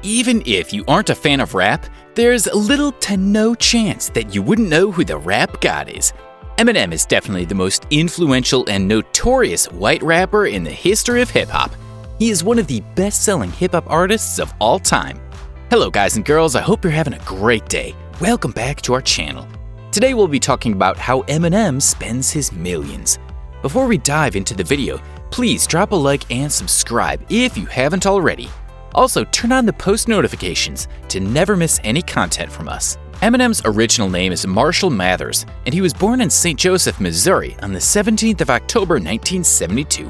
Even if you aren't a fan of rap, there's little to no chance that you wouldn't know who the rap god is. Eminem is definitely the most influential and notorious white rapper in the history of hip-hop. He is one of the best-selling hip-hop artists of all time. Hello guys and girls, I hope you're having a great day. Welcome back to our channel. Today we'll be talking about how Eminem spends his millions. Before we dive into the video, please drop a like and subscribe if you haven't already. Also, turn on the post notifications to never miss any content from us. Eminem's original name is Marshall Mathers, and he was born in St. Joseph, Missouri on the 17th of October 1972.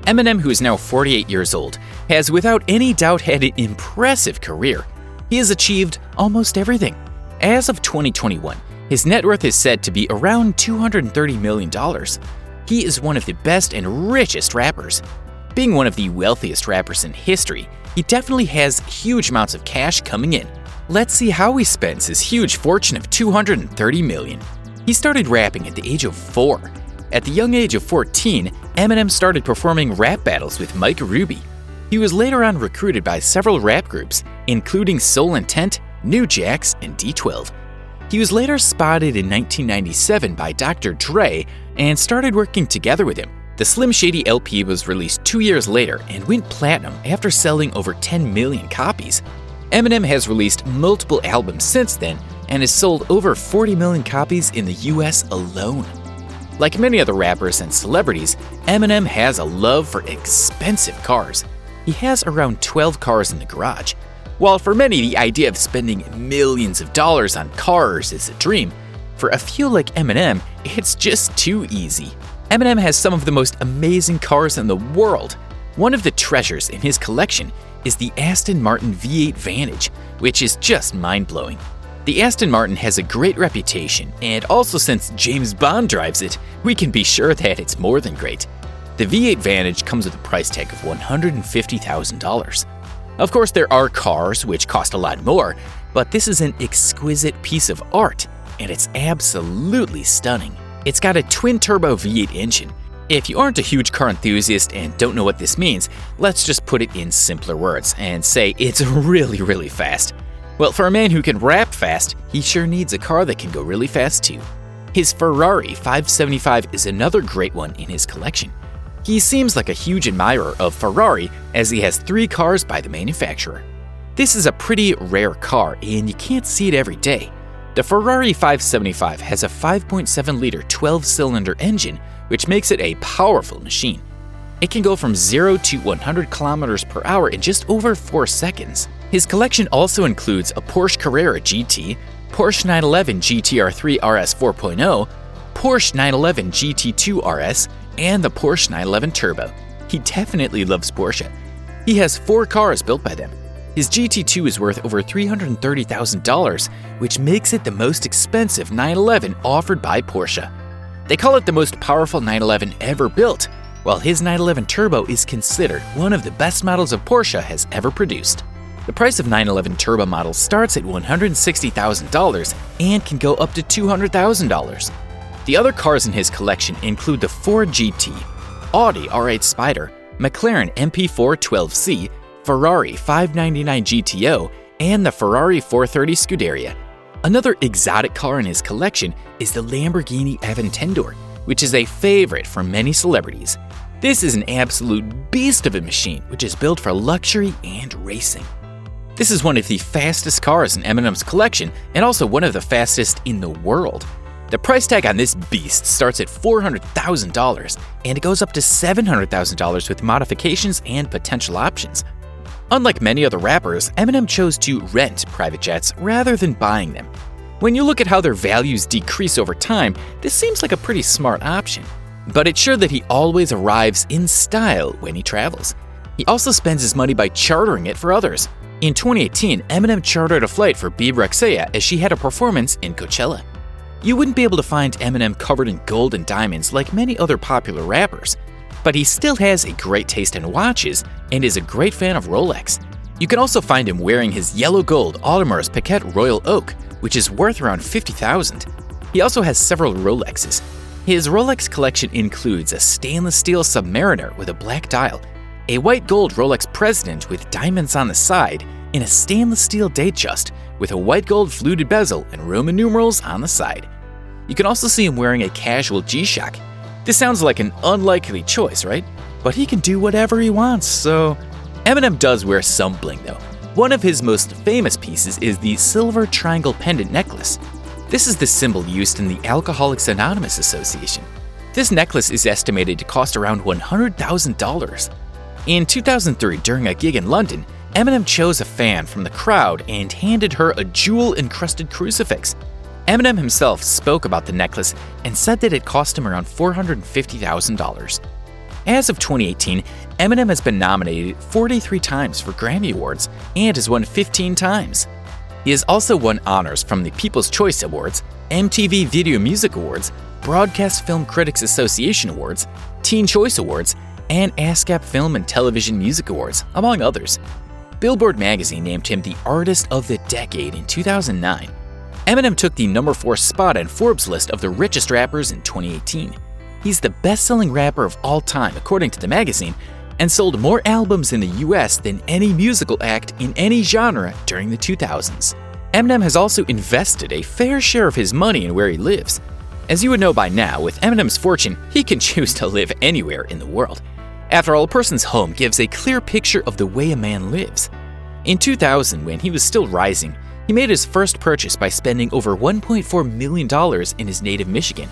Eminem, who is now 48 years old, has without any doubt had an impressive career. He has achieved almost everything. As of 2021, his net worth is said to be around $230 million. He is one of the best and richest rappers. Being one of the wealthiest rappers in history, he definitely has huge amounts of cash coming in. Let's see how he spends his huge fortune of $230 million. He started rapping at the age of 4. At the young age of 14, Eminem started performing rap battles with Mike Ruby. He was later on recruited by several rap groups, including Soul Intent, New Jacks, and D12. He was later spotted in 1997 by Dr. Dre and started working together with him. The Slim Shady LP was released 2 years later and went platinum after selling over 10 million copies. Eminem has released multiple albums since then and has sold over 40 million copies in the US alone. Like many other rappers and celebrities, Eminem has a love for expensive cars. He has around 12 cars in the garage. While for many the idea of spending millions of dollars on cars is a dream, for a few like Eminem, it's just too easy. Eminem has some of the most amazing cars in the world. One of the treasures in his collection is the Aston Martin V8 Vantage, which is just mind-blowing. The Aston Martin has a great reputation, and also since James Bond drives it, we can be sure that it's more than great. The V8 Vantage comes with a price tag of $150,000. Of course, there are cars which cost a lot more, but this is an exquisite piece of art, and it's absolutely stunning. It's got a twin-turbo V8 engine. If you aren't a huge car enthusiast and don't know what this means, let's just put it in simpler words and say it's really fast. Well, for a man who can rap fast, he sure needs a car that can go really fast too. His Ferrari 575 is another great one in his collection. He seems like a huge admirer of Ferrari as he has 3 cars by the manufacturer. This is a pretty rare car and you can't see it every day. The Ferrari 575 has a 5.7-liter 12-cylinder engine, which makes it a powerful machine. It can go from 0 to 100 kilometers per hour in just over 4 seconds. His collection also includes a Porsche Carrera GT, Porsche 911 GTR3 RS 4.0, Porsche 911 GT2 RS, and the Porsche 911 Turbo. He definitely loves Porsche. He has 4 cars built by them. His GT2 is worth over $330,000, which makes it the most expensive 911 offered by Porsche. They call it the most powerful 911 ever built, while his 911 Turbo is considered one of the best models of Porsche has ever produced. The price of 911 Turbo models starts at $160,000 and can go up to $200,000. The other cars in his collection include the Ford GT, Audi R8 Spider, McLaren MP4 12C, Ferrari 599 GTO, and the Ferrari 430 Scuderia. Another exotic car in his collection is the Lamborghini Aventador, which is a favorite for many celebrities. This is an absolute beast of a machine which is built for luxury and racing. This is one of the fastest cars in Eminem's collection and also one of the fastest in the world. The price tag on this beast starts at $400,000 and it goes up to $700,000 with modifications and potential options. Unlike many other rappers, Eminem chose to rent private jets rather than buying them. When you look at how their values decrease over time, this seems like a pretty smart option. But it's sure that he always arrives in style when he travels. He also spends his money by chartering it for others. In 2018, Eminem chartered a flight for Bebe Rexha as she had a performance in Coachella. You wouldn't be able to find Eminem covered in gold and diamonds like many other popular rappers, but he still has a great taste in watches and is a great fan of Rolex. You can also find him wearing his yellow gold Audemars Piguet Royal Oak, which is worth around $50,000. He also has several Rolexes. His Rolex collection includes a stainless steel Submariner with a black dial, a white gold Rolex President with diamonds on the side, in a stainless steel date just with a white gold fluted bezel and Roman numerals on the side. You can also see him wearing a casual G-Shock. This sounds like an unlikely choice, right? But he can do whatever he wants, so… Eminem does wear some bling though. One of his most famous pieces is the silver triangle pendant necklace. This is the symbol used in the Alcoholics Anonymous Association. This necklace is estimated to cost around $100,000. In 2003, during a gig in London, Eminem chose a fan from the crowd and handed her a jewel-encrusted crucifix. Eminem himself spoke about the necklace and said that it cost him around $450,000. As of 2018, Eminem has been nominated 43 times for Grammy Awards and has won 15 times. He has also won honors from the People's Choice Awards, MTV Video Music Awards, Broadcast Film Critics Association Awards, Teen Choice Awards, and ASCAP Film and Television Music Awards, among others. Billboard magazine named him the Artist of the Decade in 2009. Eminem took the number 4 spot on Forbes' list of the richest rappers in 2018. He's the best-selling rapper of all time, according to the magazine, and sold more albums in the US than any musical act in any genre during the 2000s. Eminem has also invested a fair share of his money in where he lives. As you would know by now, with Eminem's fortune, he can choose to live anywhere in the world. After all, a person's home gives a clear picture of the way a man lives. In 2000, when he was still rising, he made his first purchase by spending over $1.4 million in his native Michigan.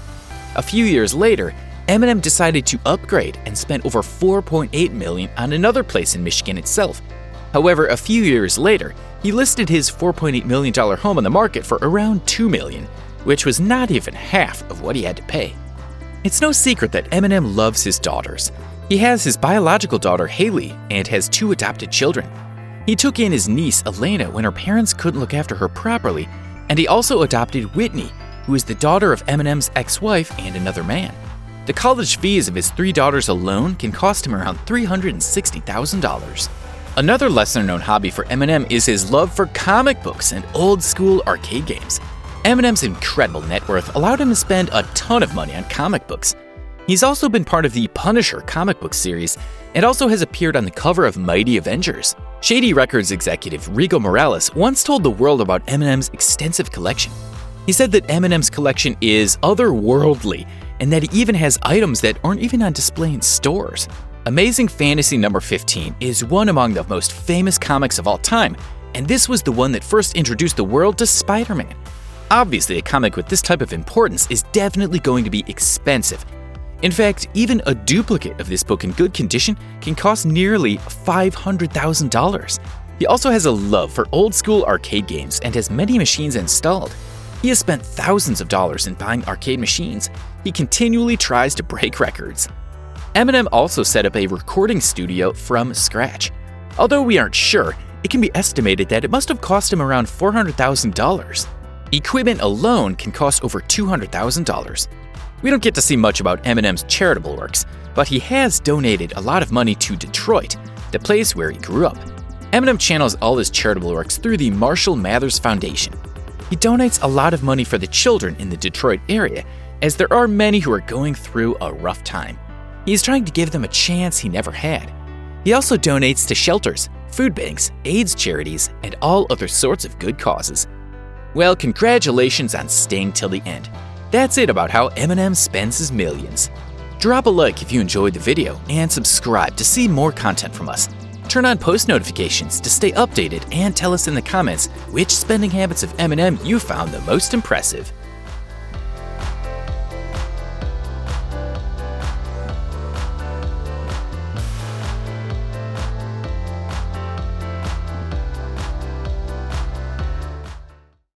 A few years later, Eminem decided to upgrade and spent over $4.8 million on another place in Michigan itself. However, a few years later, he listed his $4.8 million home on the market for around $2 million, which was not even half of what he had to pay. It's no secret that Eminem loves his daughters. He has his biological daughter Haley and has 2 adopted children. He took in his niece Elena when her parents couldn't look after her properly, and he also adopted Whitney, who is the daughter of Eminem's ex-wife and another man. The college fees of his 3 daughters alone can cost him around $360,000. Another lesser-known hobby for Eminem is his love for comic books and old-school arcade games. Eminem's incredible net worth allowed him to spend a ton of money on comic books. He's also been part of the Punisher comic book series and also has appeared on the cover of Mighty Avengers. Shady Records executive Rigo Morales once told the world about Eminem's extensive collection. He said that Eminem's collection is otherworldly and that he even has items that aren't even on display in stores. Amazing Fantasy number 15 is one among the most famous comics of all time, and this was the one that first introduced the world to Spider-Man. Obviously, a comic with this type of importance is definitely going to be expensive. In fact, even a duplicate of this book in good condition can cost nearly $500,000. He also has a love for old-school arcade games and has many machines installed. He has spent thousands of dollars in buying arcade machines. He continually tries to break records. Eminem also set up a recording studio from scratch. Although we aren't sure, it can be estimated that it must have cost him around $400,000. Equipment alone can cost over $200,000. We don't get to see much about Eminem's charitable works, but he has donated a lot of money to Detroit, the place where he grew up. Eminem channels all his charitable works through the Marshall Mathers Foundation. He donates a lot of money for the children in the Detroit area, as there are many who are going through a rough time. He is trying to give them a chance he never had. He also donates to shelters, food banks, AIDS charities, and all other sorts of good causes. Well, congratulations on staying till the end. That's it about how Eminem spends his millions. Drop a like if you enjoyed the video and subscribe to see more content from us. Turn on post notifications to stay updated and tell us in the comments which spending habits of Eminem you found the most impressive.